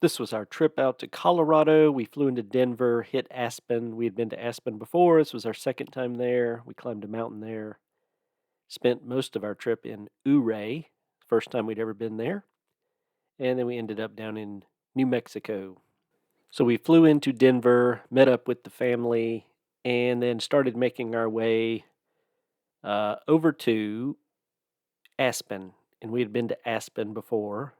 This was our trip out to Colorado. We flew into Denver, hit Aspen. We had been to Aspen before. This was our second time there. We climbed a mountain there. Spent most of our trip in Ouray, first time we'd ever been there. And then we ended up down in New Mexico. So we flew into Denver, met up with the family, and then started making our way over to Aspen. And we had been to Aspen before,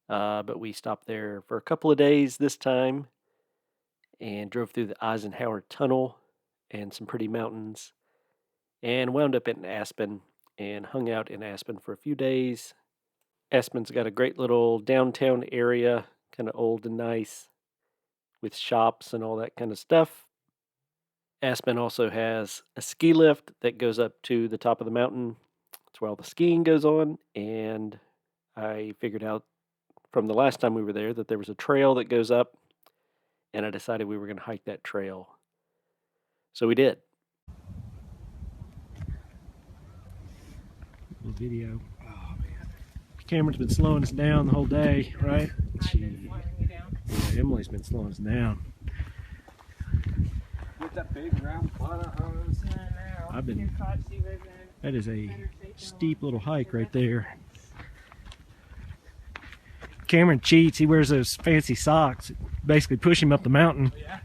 but we stopped there for a couple of days this time and drove through the Eisenhower Tunnel and some pretty mountains and wound up in Aspen and hung out in Aspen for a few days. Aspen's got a great little downtown area, kind of old and nice, with shops and all that kind of stuff. Aspen also has a ski lift that goes up to the top of the mountain. That's where all the skiing goes on, and I figured out from the last time we were there that there was a trail that goes up, and I decided we were going to hike that trail. So we did. Little video. Oh man, Cameron's been slowing us down the whole day, right? Yeah, Emily's been slowing us down. With that big round water hose. That is a steep little hike right there. Cameron cheats. He wears those fancy socks. Basically push him up the mountain. Yeah.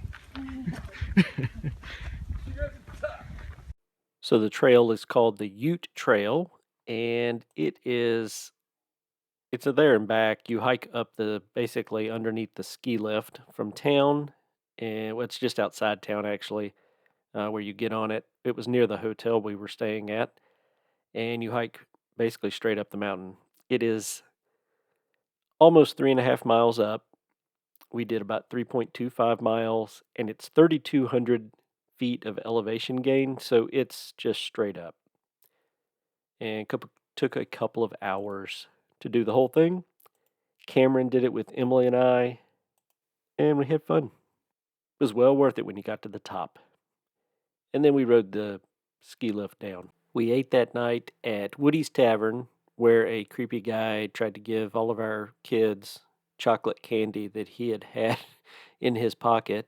So the trail is called the Ute Trail, and it's a there and back. You hike up basically underneath the ski lift from town, and it's just outside town actually, where you get on it. It was near the hotel we were staying at, and you hike basically straight up the mountain. It is almost 3.5 miles up. We did about 3.25 miles, and it's 3,200 feet of elevation gain, so it's just straight up. And took a couple of hours to do the whole thing. Cameron did it with Emily and I, and we had fun. It was well worth it when you got to the top. And then we rode the ski lift down. We ate that night at Woody's Tavern, where a creepy guy tried to give all of our kids chocolate candy that he had in his pocket,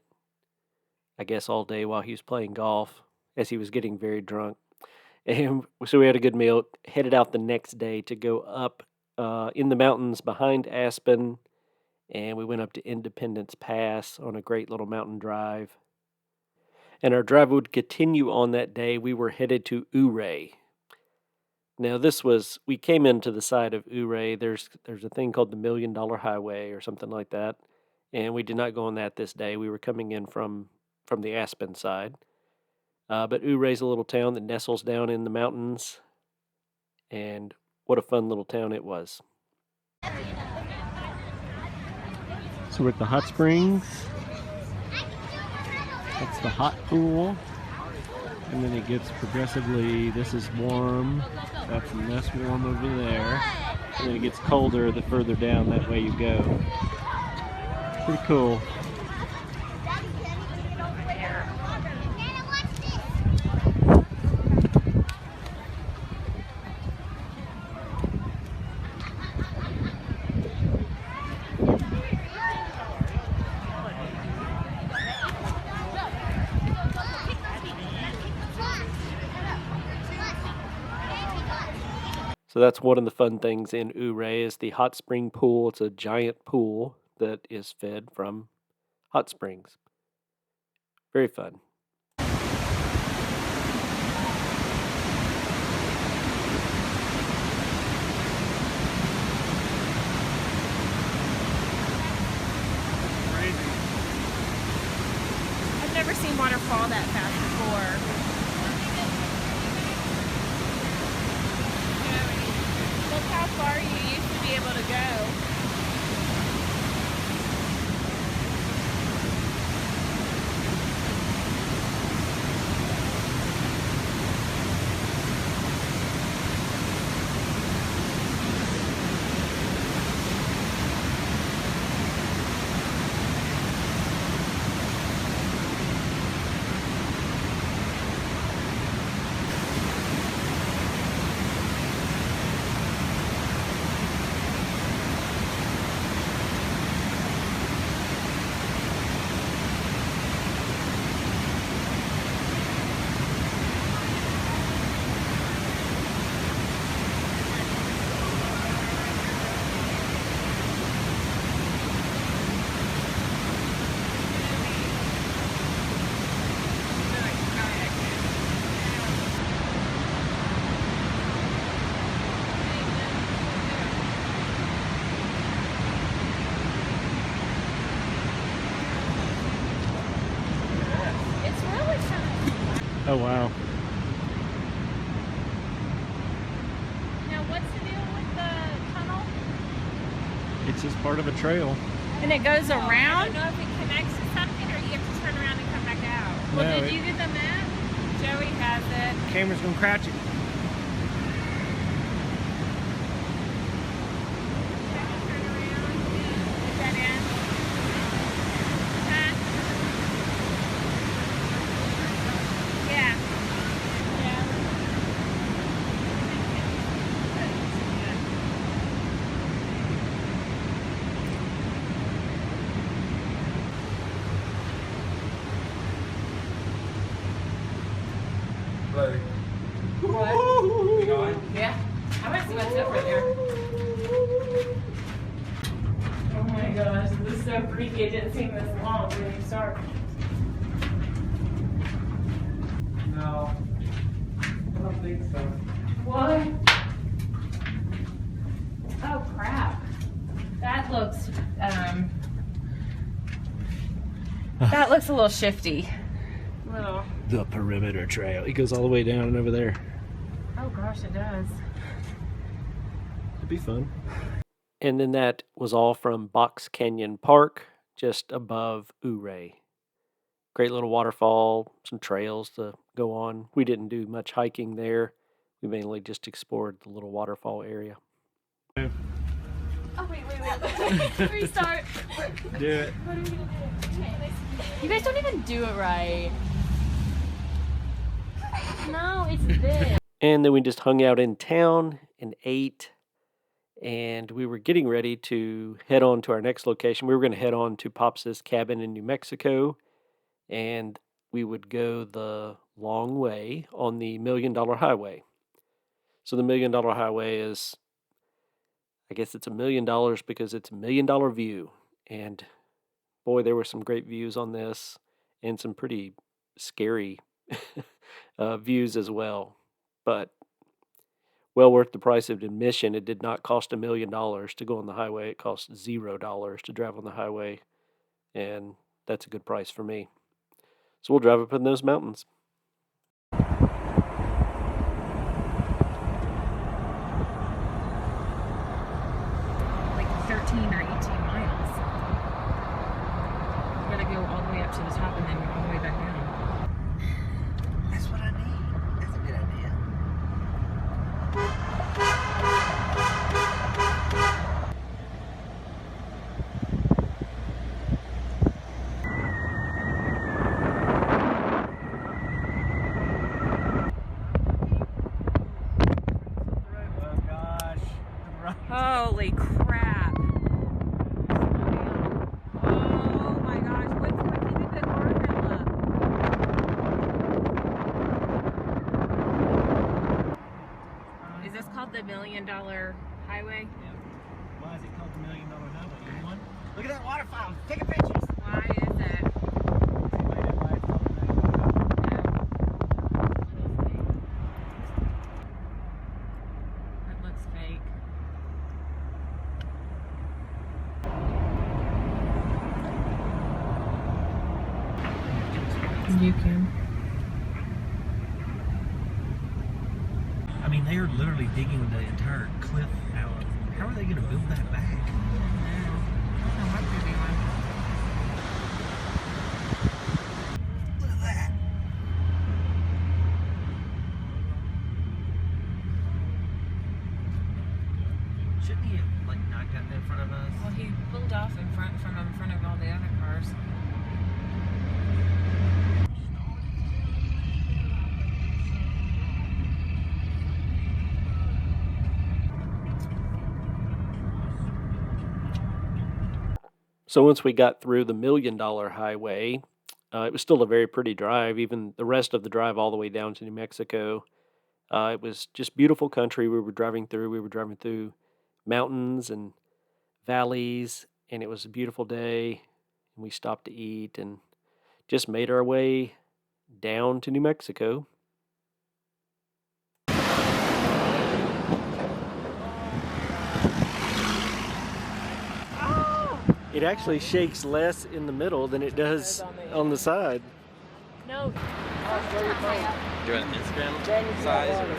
I guess all day while he was playing golf, as he was getting very drunk. And so we had a good meal, headed out the next day to go up in the mountains behind Aspen, and we went up to Independence Pass on a great little mountain drive. And our drive would continue on that day. We were headed to Ouray. Now we came into the side of Ouray. There's a thing called the $1 Million Highway or something like that, and we did not go on that this day. We were coming in from the Aspen side. But Ouray's a little town that nestles down in the mountains, and what a fun little town it was. So we're at the hot springs. That's the hot pool. And then it gets progressively, this is warm, that's less warm over there. And then it gets colder the further down that way you go. Pretty cool. So that's one of the fun things in Ouray is the hot spring pool. It's a giant pool that is fed from hot springs. Very fun. I've never seen water fall that fast before. Look how far you used to be able to go. Oh, wow. Now, what's the deal with the tunnel? It's just part of a trail. And it goes around? I don't know if it connects to something or you have to turn around and come back out. Well, No, did you get the map? Joey has it. Camera's gonna crouch it. Turn around. Is that in? Huh? Yeah. Yeah. Ready. What? You going? Yeah. I want to see what's over there. Oh my gosh, this is so freaky. It didn't seem this long when you start. No. I don't think so. What? Oh crap. That looks a little shifty. Little. The perimeter trail. It goes all the way down and over there. Oh gosh, it does. It'd be fun. And then that was all from Box Canyon Park, just above Ouray. Great little waterfall, some trails to go on. We didn't do much hiking there. We mainly just explored the little waterfall area. Oh wait. Restart. Do it. What are we gonna do? You guys don't even do it right. No, it's this. And then we just hung out in town and ate. And we were getting ready to head on to our next location. We were going to head on to Pops's cabin in New Mexico. And we would go the long way on the $1 Million Highway. So the $1 Million Highway is, I guess it's $1 million because it's $1 million view. And boy, there were some great views on this and some pretty scary views as well. But well worth the price of admission. It did not cost $1 million to go on the highway. It cost $0 to drive on the highway. And that's a good price for me. So we'll drive up in those mountains. Like 13 or 18 miles. We gotta go all the way up to the top and then all the way back down. That's what I need. That's a good idea. Holy crap. Oh my gosh. What's even the guardrail up? Is this called the $1 Million Highway? Why is it called the $1 Million Highway? You want? Look at that waterfall. Take a picture. Why is it? That looks fake. You can. I mean, they are literally digging the entire cliff out. How are they going to build that back? Look at that. Shouldn't he have not gotten in front of us? Well, he pulled off in front of all the other cars. So once we got through the $1 Million Highway, it was still a very pretty drive, even the rest of the drive all the way down to New Mexico. It was just beautiful country we were driving through. We were driving through mountains and valleys, and it was a beautiful day. And we stopped to eat and just made our way down to New Mexico. It actually shakes less in the middle than it does on the side. No. Do an Instagram size or?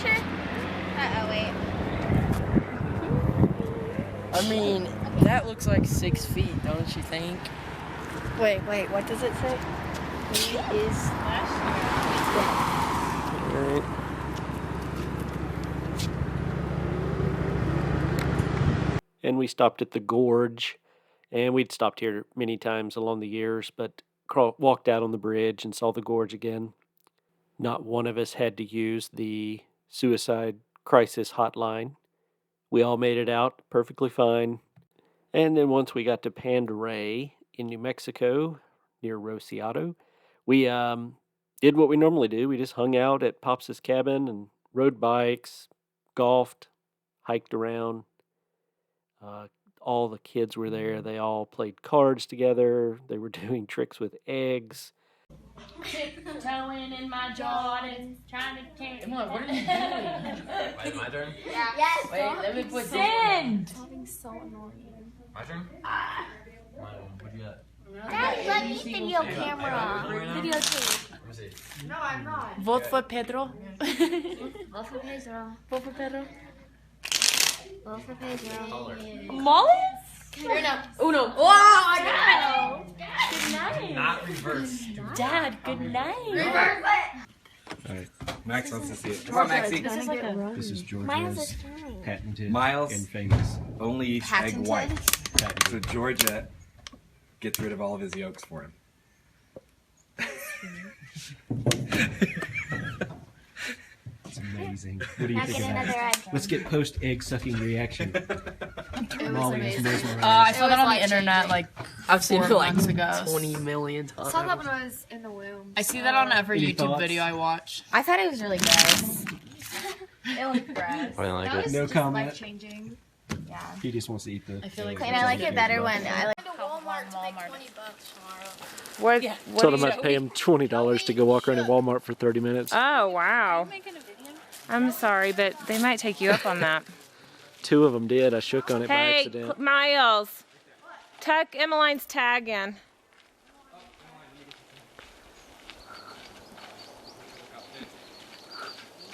Sure. Uh-oh, wait. I mean, that looks like 6 feet, don't you think? Wait, what does it say? He is Right. And we stopped at the Gorge, and we'd stopped here many times along the years, but walked out on the bridge and saw the Gorge again. Not one of us had to use the suicide crisis hotline. We all made it out perfectly fine. And then once we got to Pandaray in New Mexico, near Rosciato, we did what we normally do. We just hung out at Pops' cabin and rode bikes, golfed, hiked around. All the kids were there. They all played cards together. They were doing tricks with eggs. Tiptoeing in my Jordans, trying to take. Come on, what are you doing? My turn? Yeah. Yes. Wait, let me put Send! Having so annoying. My turn? What do you got? Dad, let me video camera. Videotape. Let me see. No, I'm not. Vote for Pedro. Vote for Pedro. Vote for Pedro. Vote for Pedro. Color. Uno. Uno. Wow, I know. Good night. Not reverse. Dad, good night. Reverse it. Alright, Max wants to see it. Come on, Maxie. This is like a This is Miles Georgia's is fine. patented Miles. and famous. Only eats Patented? egg white. So Patented. Georgia gets rid of all of his yolks for him. It's amazing. What do you Now think get about another it? egg. Let's get post-egg sucking reaction. It was Molly is amazing. mesmerized. I It saw that was on the internet life-changing. like I've seen 4 it like months ago. 20 million times. I saw that when I was in the womb. I see that on every Any YouTube thoughts? video I watch. I thought it was really gross. It looked gross. I didn't like That it. was No just comment. life-changing. Yeah. He just wants to eat the. I feel like And I like it better when I like. To Walmart to make $20 tomorrow. What? Yeah. Told him I'd pay him $20 to go walk around in Walmart for 30 minutes. Oh wow. I'm sorry, but they might take you up on that. 2 of them did. I shook on it by Hey, accident. Miles, tuck Emmeline's tag in.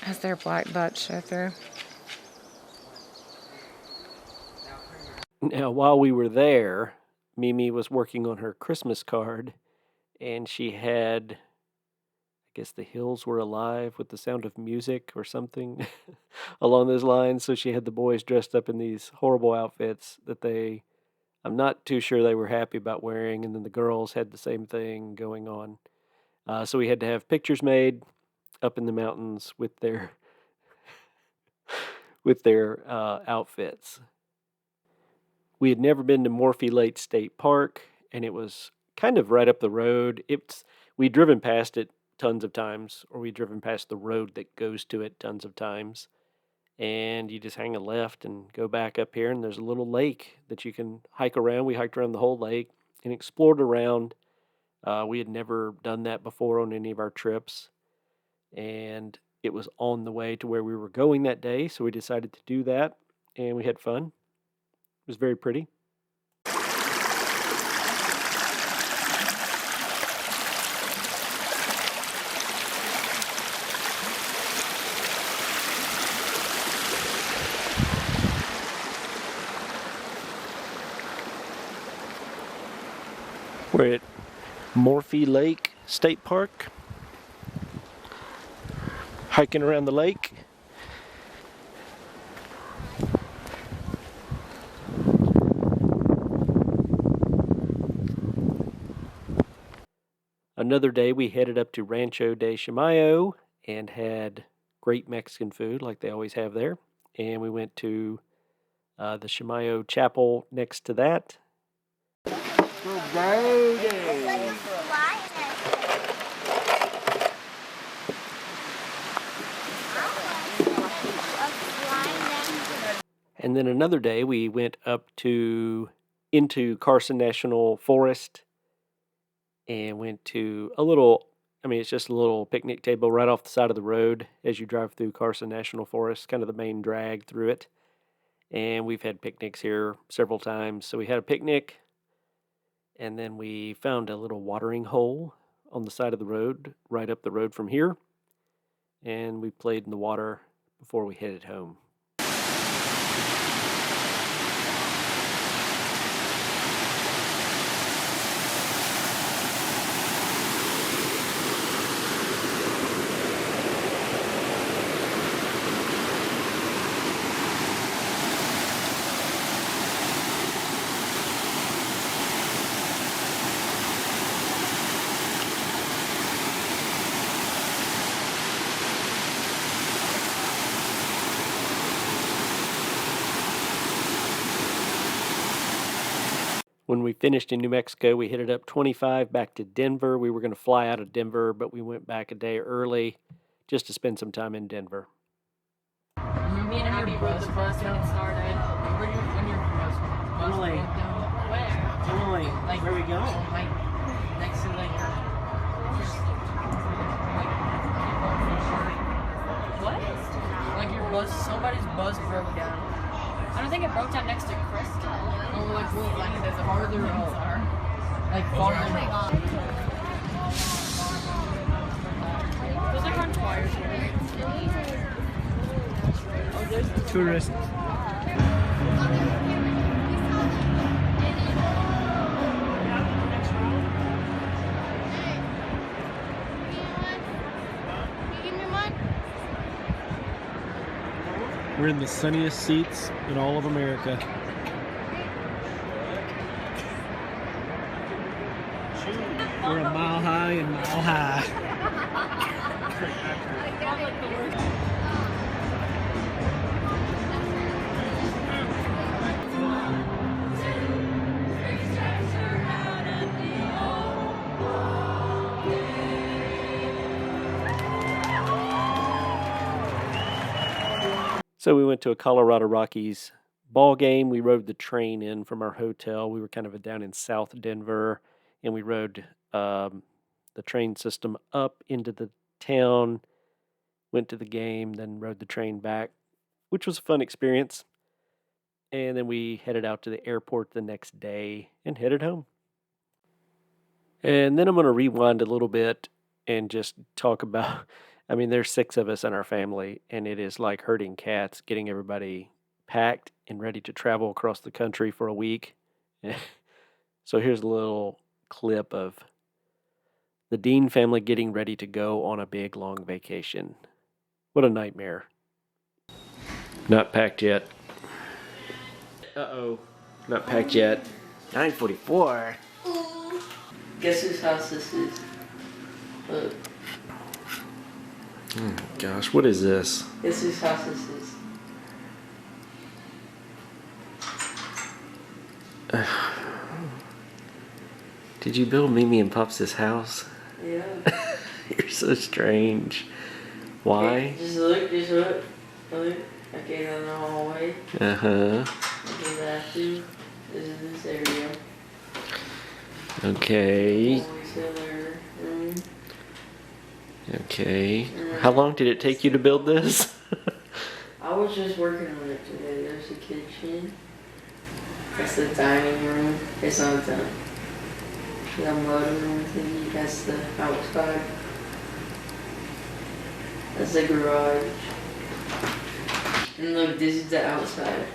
Has their black butt show through? Now, while we were there, Mimi was working on her Christmas card, and she had, I guess the hills were alive with the sound of music or something along those lines. So she had the boys dressed up in these horrible outfits that I'm not too sure they were happy about wearing, and then the girls had the same thing going on. So we had to have pictures made up in the mountains with their outfits. We had never been to Morphy Lake State Park, and it was kind of right up the road. We'd driven past it tons of times, or we'd driven past the road that goes to it tons of times. And you just hang a left and go back up here, and there's a little lake that you can hike around. We hiked around the whole lake and explored around. We had never done that before on any of our trips, and it was on the way to where we were going that day, so we decided to do that, and we had fun. It was very pretty. We're at Morphy Lake State Park, hiking around the lake. Another day we headed up to Rancho de Chimayo and had great Mexican food like they always have there. And we went to the Chimayo Chapel next to that. And then another day we went up into Carson National Forest and went to it's just a little picnic table right off the side of the road as you drive through Carson National Forest, kind of the main drag through it. And we've had picnics here several times. So we had a picnic, and then we found a little watering hole on the side of the road, right up the road from here. And we played in the water before we headed home. When we finished in New Mexico, we headed up 25 back to Denver. We were going to fly out of Denver, but we went back a day early just to spend some time in Denver. Me and Abby rode the bus when it started. When your bus Emily. went down. Where? Emily, Like, where we going? like, next to like, what? Like your bus, somebody's bus broke down. I don't think it broke down next to Crystal. Oh, like, wait, like there's a farther out. Like farther out. Those are on wires. Oh, there's the Tourist. We're in the sunniest seats in all of America. We're a mile high and mile high. So we went to a Colorado Rockies ball game. We rode the train in from our hotel. We were kind of down in South Denver, and we rode the train system up into the town, went to the game, then rode the train back, which was a fun experience. And then we headed out to the airport the next day and headed home. And then I'm going to rewind a little bit and just talk about, I mean, there's 6 of us in our family, and it is like herding cats, getting everybody packed and ready to travel across the country for a week. So here's a little clip of the Dean family getting ready to go on a big, long vacation. What a nightmare. Not packed yet. Uh-oh. Not packed yet. 9:44. Guess whose house this is? Look. Oh gosh, what is this? Guess whose house this is? Did you build Mimi and Pops this house? Yeah. You're so strange. Why? Okay, just look. Look. Okay, down the hallway. Uh-huh. Okay, bathroom. This is this area. Okay. Hallway, cellar, room. Okay. How long did it take you to build this? I was just working on it today. There's the kitchen. That's the dining room. It's not done. The mudroom thingy. That's the outside. That's the garage. And look, this is the outside.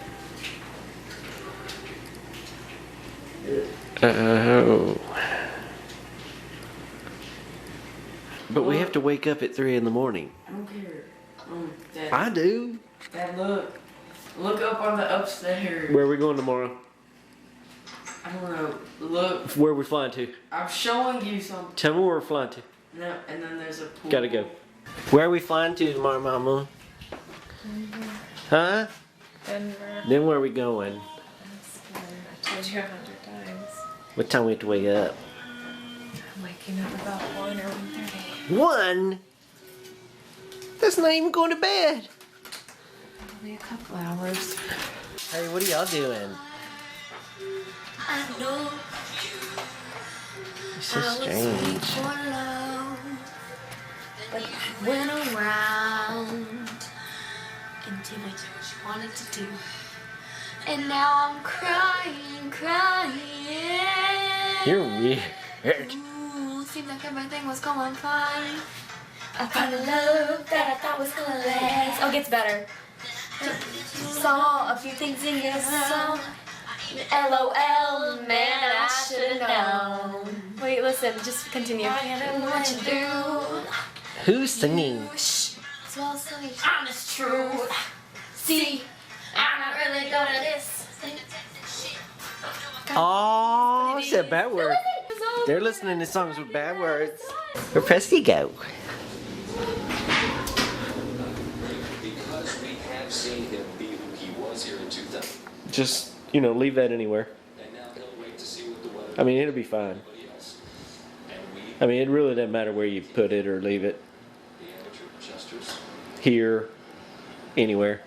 Oh. But we have to wake up at 3 in the morning. I don't care. Dad, I do. Dad, look. Look up on the upstairs. Where are we going tomorrow? I don't know. Look. Where are we flying to? I'm showing you something. Tell me where we're flying to. No, and then there's a pool. Gotta go. Where are we flying to tomorrow, Mama? Denver. Huh? Denver. Then where are we going? Aspen. I told you 100 times. What time we have to wake up? I'm waking up about 1 or 1:30. 1? That's not even going to bed. Only a couple hours. Hey, what are y'all doing? I know It's so I was strange. sweet for love, but I went around and did what you wanted to do, and now I'm crying. You're weird. Ooh, seemed like everything was going fine. I found a love that I thought was gonna last. Oh, it gets better. Saw a few things in your song. LOL, man, I should've known. Wait, listen, just continue. I don't know what you do. Who's singing? Shh. Well, so the honest truth. See, I'm not really good at this. Oh, said bad word. They're listening to songs with bad words. Where press you go? Because we have seen him be who he was here in 2000. Just, you know, leave that anywhere. And now he'll wait to see what the weather I mean, it'll be fine. else. And we, I mean, it really doesn't matter where you put it or leave it. the amateur adjusters, Here, anywhere.